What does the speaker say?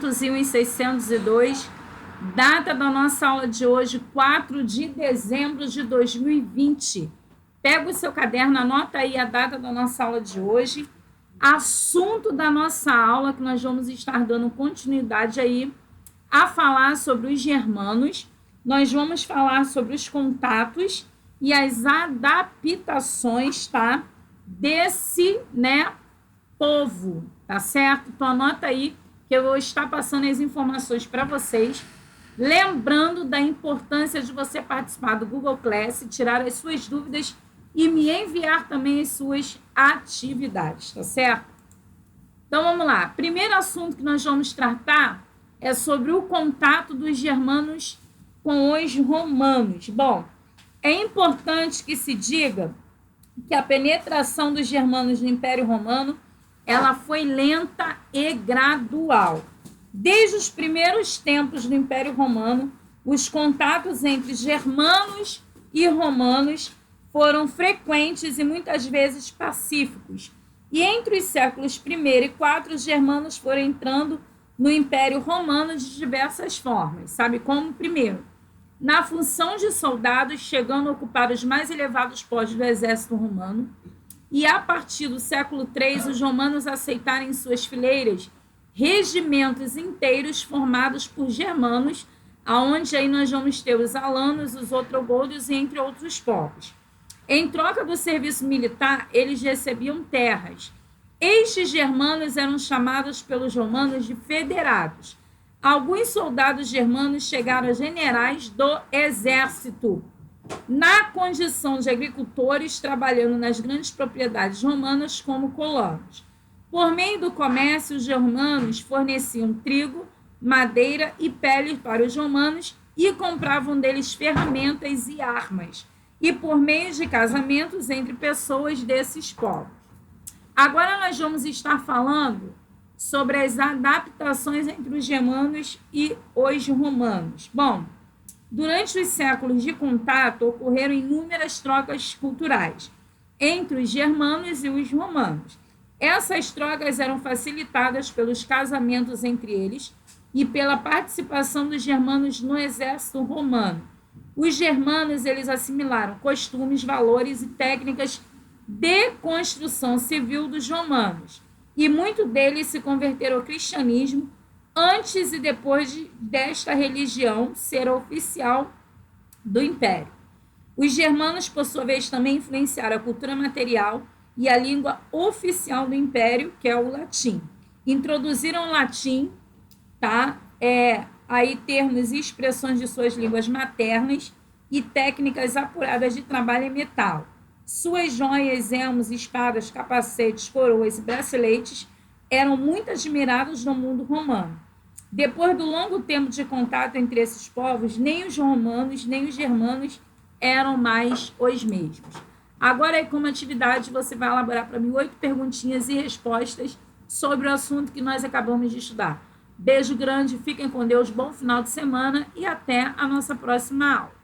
601 e 602, data da nossa aula de hoje, 4 de dezembro de 2020. Pega o seu caderno, anota aí a data da nossa aula de hoje, assunto da nossa aula, que nós vamos estar dando continuidade aí a falar sobre os germanos. Nós vamos falar sobre os contatos e as adaptações, tá? Desse, povo, tá certo? Então, anota aí que eu vou estar passando as informações para vocês. Lembrando da importância de você participar do Google Class, tirar as suas dúvidas e me enviar também as suas atividades, tá certo? Então, vamos lá. Primeiro assunto que nós vamos tratar é sobre o contato dos germanos com os romanos. Bom, é importante que se diga que a penetração dos germanos no Império Romano, ela foi lenta e gradual. Desde os primeiros tempos do Império Romano, os contatos entre germanos e romanos foram frequentes e muitas vezes pacíficos. E entre os séculos I e IV, os germanos foram entrando no Império Romano de diversas formas. Sabe como? Primeiro, na função de soldados, chegando a ocupar os mais elevados postos do exército romano, e a partir do século III, os romanos aceitaram em suas fileiras regimentos inteiros formados por germanos, aonde aí nós vamos ter os alanos, os otrogônios e entre outros povos. Em troca do serviço militar, eles recebiam terras. Estes germanos eram chamados pelos romanos de federados. Alguns soldados germanos chegaram a generais do exército, na condição de agricultores, trabalhando nas grandes propriedades romanas como colonos. Por meio do comércio, os germanos forneciam trigo, madeira e pele para os romanos e compravam deles ferramentas e armas, e por meio de casamentos entre pessoas desses povos. Agora nós vamos estar falando sobre as adaptações entre os germanos e os romanos. Bom, durante os séculos de contato, ocorreram inúmeras trocas culturais entre os germanos e os romanos. Essas trocas eram facilitadas pelos casamentos entre eles e pela participação dos germanos no exército romano. Os germanos, eles assimilaram costumes, valores e técnicas de construção civil dos romanos, e muitos deles se converteram ao cristianismo antes e depois desta religião ser oficial do Império. Os germanos, por sua vez, também influenciaram a cultura material e a língua oficial do Império, que é o latim. Introduziram o latim, tá? Aí termos e expressões de suas línguas maternas e técnicas apuradas de trabalho em metal. Suas joias, elmos, espadas, capacetes, coroas e braceletes eram muito admirados no mundo romano. Depois do longo tempo de contato entre esses povos, nem os romanos nem os germanos eram mais os mesmos. Agora, como atividade, você vai elaborar para mim 8 perguntinhas e respostas sobre o assunto que nós acabamos de estudar. Beijo grande, fiquem com Deus, bom final de semana e até a nossa próxima aula.